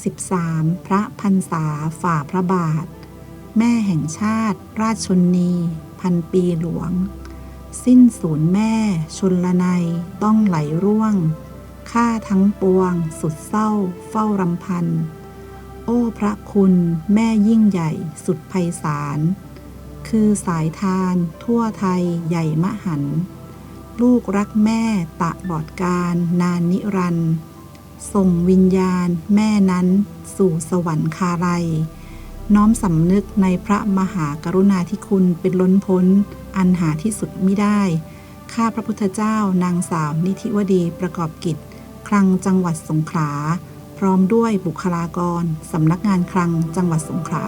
93พระพรรษาฝ่าพระบาทแม่แห่งชาติราชชนนีพันปีหลวงสิ้นสูญแม่ชนละนัยต้องไหลร่วงข้าทั้งปวงสุดเศร้าเฝ้ารำพันโอ้พระคุณแม่ยิ่งใหญ่สุดไพศาลคือสายทานทั่วไทยใหญ่มหันต์ลูกรักแม่ตะบอดกาลนานนิรันดร์ส่งวิญญาณแม่นั้นสู่สวรรคาลัยน้อมสำนึกในพระมหากรุณาธิคุณเป็นล้นพ้นอันหาที่สุดมิได้ข้าพระพุทธเจ้านางสาวนิธิวดีประกอบกิจคลังจังหวัดสงขลาพร้อมด้วยบุคลากรสำนักงานคลังจังหวัดสงขลา